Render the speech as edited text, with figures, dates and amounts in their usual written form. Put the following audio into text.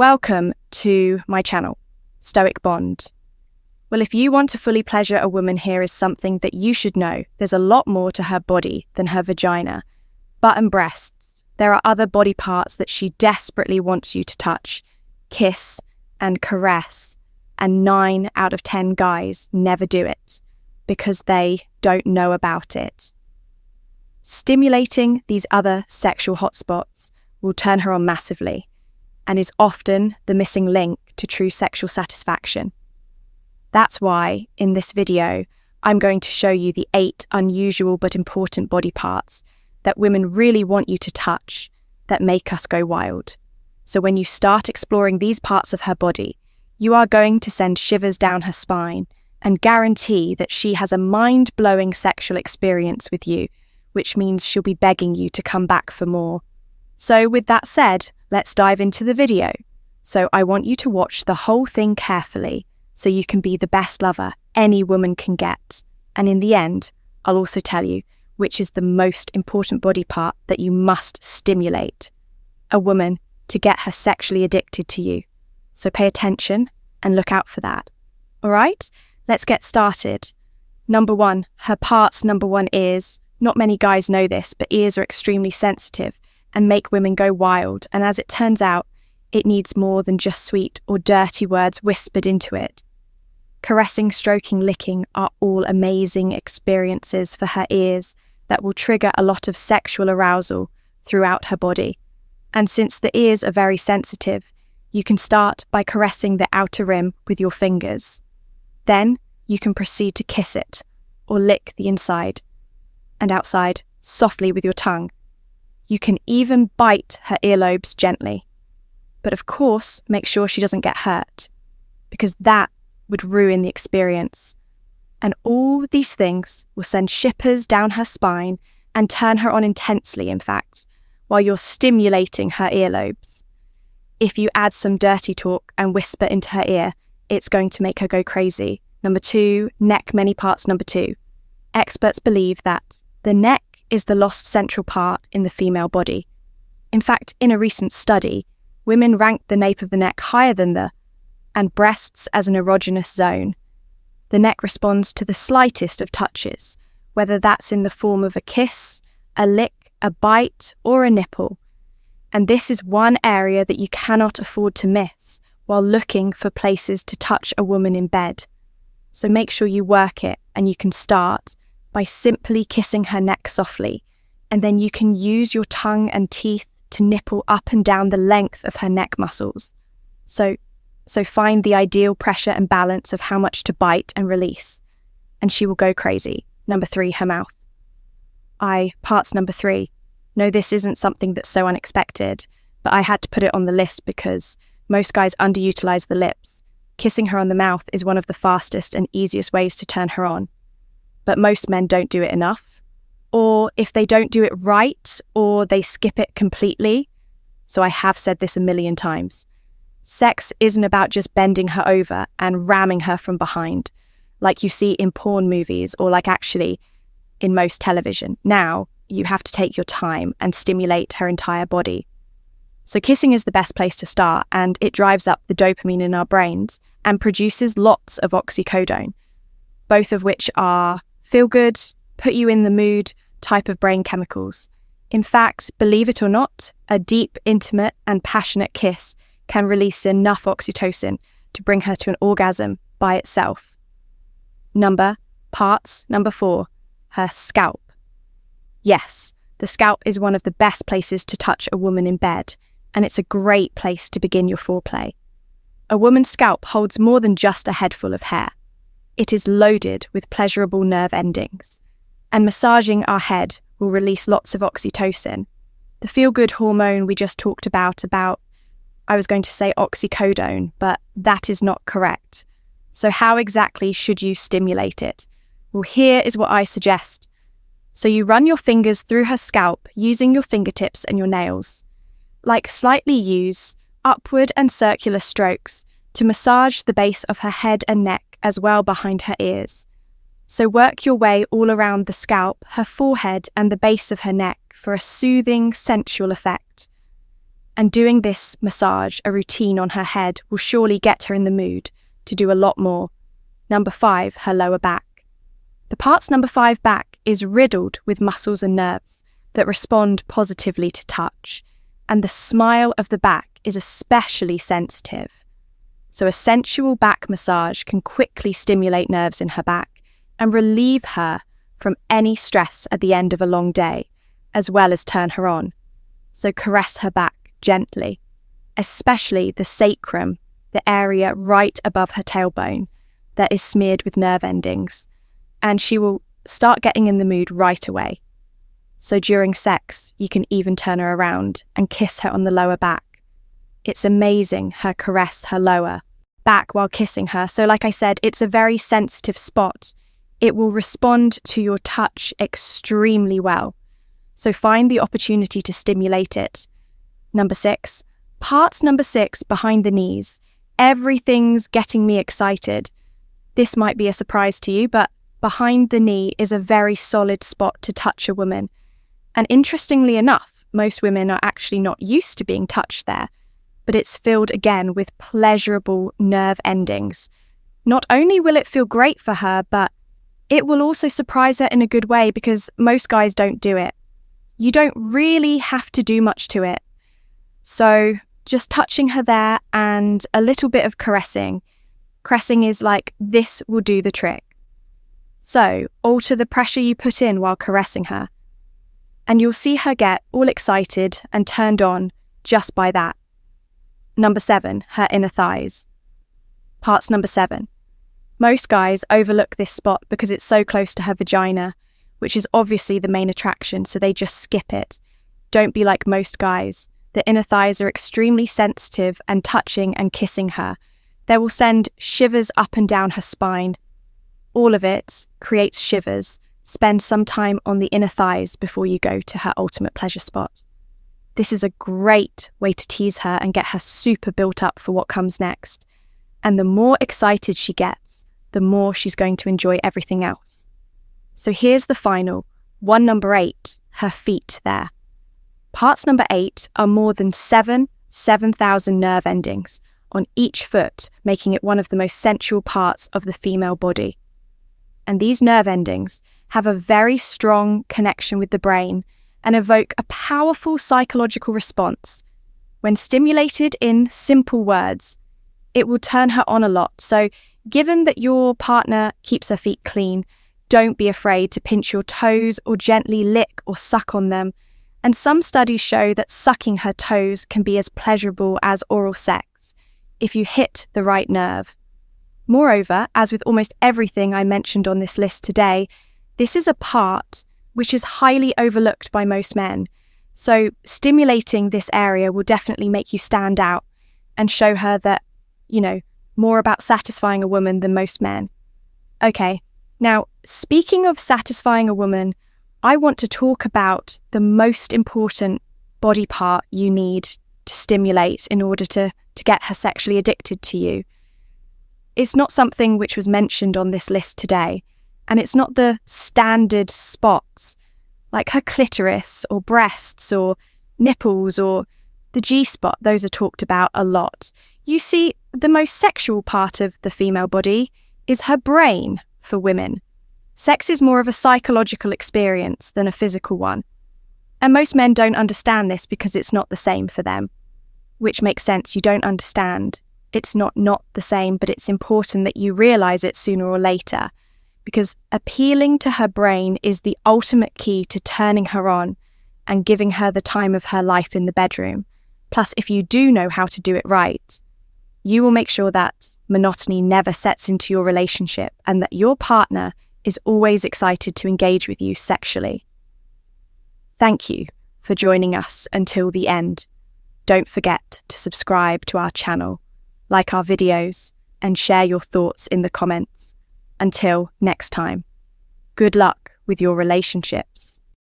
Welcome to my channel, Stoic Bond. Well, if you want to fully pleasure a woman, here is something that you should know. There's a lot more to her body than her vagina, butt and breasts. There are other body parts that she desperately wants you to touch, kiss and caress, and 9 out of 10 guys never do it because they don't know about it. Stimulating these other sexual hotspots will turn her on massively, and is often the missing link to true sexual satisfaction. That's why, in this video, I'm going to show you the 8 unusual but important body parts that women really want you to touch that make us go wild. So when you start exploring these parts of her body, you are going to send shivers down her spine and guarantee that she has a mind-blowing sexual experience with you, which means she'll be begging you to come back for more. So with that said, let's dive into the video. So I want you to watch the whole thing carefully so you can be the best lover any woman can get. And in the end, I'll also tell you which is the most important body part that you must stimulate a woman to get her sexually addicted to you. So pay attention and look out for that. All right, let's get started. Number 1, her parts. Number 1 is, not many guys know this, but ears are extremely sensitive and make women go wild. And as it turns out, it needs more than just sweet or dirty words whispered into it. Caressing, stroking, licking are all amazing experiences for her ears that will trigger a lot of sexual arousal throughout her body. And since the ears are very sensitive, you can start by caressing the outer rim with your fingers. Then you can proceed to kiss it or lick the inside and outside softly with your tongue. You can even bite her earlobes gently. But of course, make sure she doesn't get hurt, because that would ruin the experience. And all these things will send shivers down her spine and turn her on intensely, in fact, while you're stimulating her earlobes. If you add some dirty talk and whisper into her ear, it's going to make her go crazy. Number 2, neck. Many parts. Number 2. Experts believe that the neck is the lost central part in the female body. In fact, in a recent study, women ranked the nape of the neck higher than and breasts as an erogenous zone. The neck responds to the slightest of touches, whether that's in the form of a kiss, a lick, a bite, or a nipple. And this is one area that you cannot afford to miss while looking for places to touch a woman in bed. So make sure you work it, and you can start by simply kissing her neck softly, and then you can use your tongue and teeth to nipple up and down the length of her neck muscles. So find the ideal pressure and balance of how much to bite and release, and she will go crazy. Number 3, her mouth. Parts. Number 3. No, this isn't something that's so unexpected, but I had to put it on the list because most guys underutilize the lips. Kissing her on the mouth is one of the fastest and easiest ways to turn her on. But most men don't do it enough, or if they don't do it right, or they skip it completely. So I have said this a million times. Sex isn't about just bending her over and ramming her from behind, like you see in porn movies or like actually in most television. Now, you have to take your time and stimulate her entire body. So kissing is the best place to start, and it drives up the dopamine in our brains and produces lots of oxycodone, both of which are feel good, put you in the mood type of brain chemicals. In fact, believe it or not, a deep, intimate and passionate kiss can release enough oxytocin to bring her to an orgasm by itself. Number 4, her scalp. Yes, the scalp is one of the best places to touch a woman in bed, and it's a great place to begin your foreplay. A woman's scalp holds more than just a head full of hair. It is loaded with pleasurable nerve endings, and massaging our head will release lots of oxytocin, the feel-good hormone we just talked about, I was going to say oxycodone, but that is not correct. So how exactly should you stimulate it? Well, here is what I suggest. So you run your fingers through her scalp using your fingertips and your nails. Slightly use upward and circular strokes to massage the base of her head and neck as well behind her ears. So work your way all around the scalp, her forehead and the base of her neck for a soothing, sensual effect. And doing this massage, a routine on her head, will surely get her in the mood to do a lot more. Number 5, her lower back. The part's number 5 back is riddled with muscles and nerves that respond positively to touch, and the smile of the back is especially sensitive. So a sensual back massage can quickly stimulate nerves in her back and relieve her from any stress at the end of a long day, as well as turn her on. So caress her back gently, especially the sacrum, the area right above her tailbone that is smeared with nerve endings, and she will start getting in the mood right away. So during sex, you can even turn her around and kiss her on the lower back. It's amazing, her caress, her lower back while kissing her. So like I said, it's a very sensitive spot. It will respond to your touch extremely well. So find the opportunity to stimulate it. Number 6, parts number 6 behind the knees. Everything's getting me excited. This might be a surprise to you, but behind the knee is a very solid spot to touch a woman. And interestingly enough, most women are actually not used to being touched there, but it's filled again with pleasurable nerve endings. Not only will it feel great for her, but it will also surprise her in a good way because most guys don't do it. You don't really have to do much to it. So just touching her there and a little bit of caressing. Caressing is like, this will do the trick. So alter the pressure you put in while caressing her, and you'll see her get all excited and turned on just by that. Number 7, her inner thighs. Parts number 7. Most guys overlook this spot because it's so close to her vagina, which is obviously the main attraction, so they just skip it. Don't be like most guys. The inner thighs are extremely sensitive, and touching and kissing her, they will send shivers up and down her spine. All of it creates shivers. Spend some time on the inner thighs before you go to her ultimate pleasure spot. This is a great way to tease her and get her super built up for what comes next. And the more excited she gets, the more she's going to enjoy everything else. So here's the final, number 8, her feet there. Parts number 8 are more than 7,000 nerve endings on each foot, making it one of the most sensual parts of the female body. And these nerve endings have a very strong connection with the brain and evoke a powerful psychological response. When stimulated in simple words, it will turn her on a lot. So given that your partner keeps her feet clean, don't be afraid to pinch your toes or gently lick or suck on them. And some studies show that sucking her toes can be as pleasurable as oral sex if you hit the right nerve. Moreover, as with almost everything I mentioned on this list today, this is a part which is highly overlooked by most men. So stimulating this area will definitely make you stand out and show her that, more about satisfying a woman than most men. Okay, now speaking of satisfying a woman, I want to talk about the most important body part you need to stimulate in order to get her sexually addicted to you. It's not something which was mentioned on this list today, and it's not the standard spots like her clitoris or breasts or nipples or the G-spot. Those are talked about a lot. You see, the most sexual part of the female body is her brain for women. Sex is more of a psychological experience than a physical one. And most men don't understand this because it's not the same for them. Which makes sense, you don't understand. It's not the same, but it's important that you realize it sooner or later, because appealing to her brain is the ultimate key to turning her on and giving her the time of her life in the bedroom. Plus, if you do know how to do it right, you will make sure that monotony never sets into your relationship and that your partner is always excited to engage with you sexually. Thank you for joining us until the end. Don't forget to subscribe to our channel, like our videos, and share your thoughts in the comments. Until next time, good luck with your relationships.